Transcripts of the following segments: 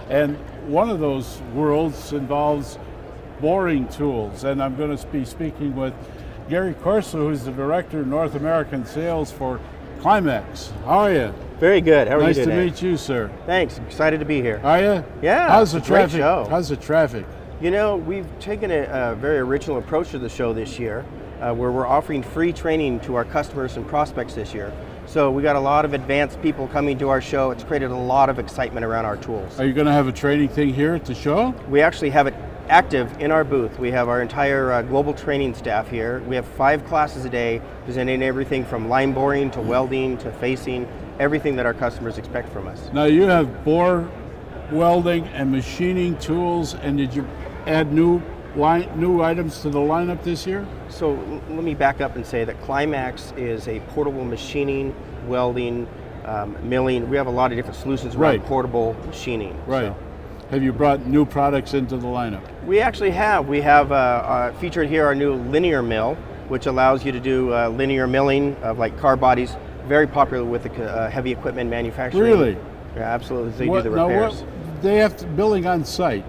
And one of those worlds involves boring tools. And I'm going to be speaking with Gary Corso, who's the Director of North American Sales for CLIMAX. How are you? Very good. How are you today? Nice to meet you, sir. Thanks. Excited to be here. Are you? Yeah. How's the great traffic? show. How's the traffic? You know, we've taken a very original approach to the show this year, where we're offering free training to our customers and prospects this year. So we got a lot of advanced people coming to our show. It's created a lot of excitement around our tools. Are you going to have a training thing here at the show? We actually have it active in our booth. We have our entire global training staff here. We have 5 classes a day presenting everything from line boring to welding to facing, everything that our customers expect from us. Now you have bore welding and machining tools, and did you add new items to the lineup this year? So let me back up and say that CLIMAX is a portable machining, welding, milling. We have a lot of different solutions around portable machining. Right. So. Have you brought new products into the lineup? We actually have. We have featured here our new linear mill, which allows you to do linear milling of like car bodies. Very popular with the heavy equipment manufacturing. Really? Yeah, absolutely. They do the repairs. Now they have billing on site,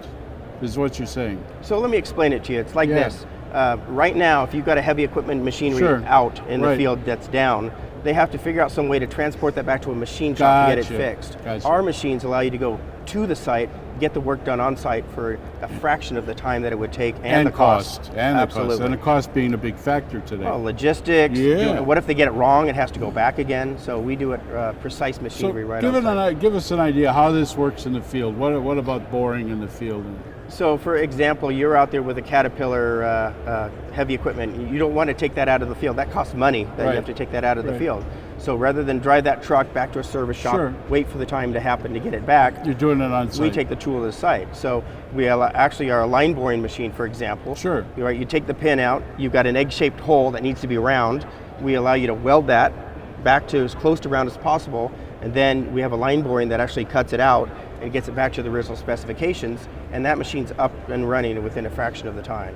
is what you're saying. So let me explain it to you. It's like this. Right now, if you've got a heavy equipment machinery out in the field that's down, they have to figure out some way to transport that back to a machine shop to get it fixed. Our machines allow you to go to the site, get the work done on site for a fraction of the time that it would take, and the cost. And the cost being a big factor today. Well, logistics, what if they get it wrong, it has to go back again, so we do it precise machinery right on site. Give us an idea how this works in the field. What about boring in the field? So for example, you're out there with a Caterpillar heavy equipment. You don't want to take that out of the field. That costs money that you have to take that out of the field. So rather than drive that truck back to a service shop, wait for the time to happen to get it back, you're doing it on site. We take the tool to the site. So we actually are a line boring machine, for example. You take the pin out, you've got an egg-shaped hole that needs to be round. We allow you to weld that back to as close to round as possible, and then we have a line boring that actually cuts it out and gets it back to the original specifications, and that machine's up and running within a fraction of the time.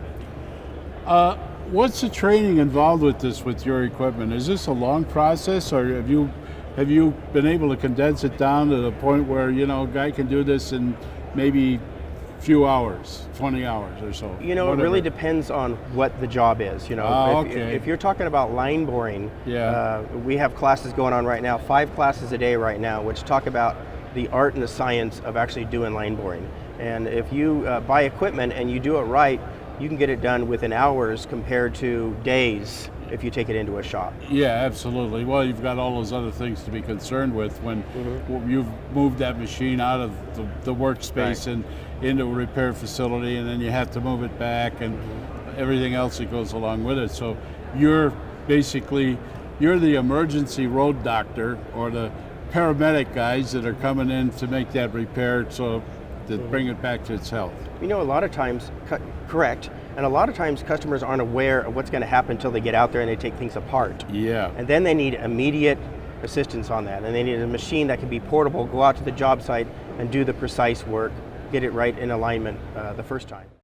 What's the training involved with this, with your equipment? Is this a long process, or have you been able to condense it down to the point where, you know, a guy can do this in maybe a few hours, 20 hours or so? You know, it really depends on what the job is. You know, if you're talking about line boring, we have classes going on right now, 5 classes a day right now, which talk about the art and the science of actually doing line boring. And if you buy equipment and you do it right, you can get it done within hours compared to days if you take it into a shop. Yeah, absolutely. Well, you've got all those other things to be concerned with when you've moved that machine out of the workspace and into a repair facility, and then you have to move it back and everything else that goes along with it. So you're the emergency road doctor, or the paramedic guys that are coming in to make that repair to bring it back to its health. You know, a lot of times, correct, and a lot of times customers aren't aware of what's going to happen until they get out there and they take things apart. And then they need immediate assistance on that, and they need a machine that can be portable, go out to the job site and do the precise work, get it right in alignment the first time.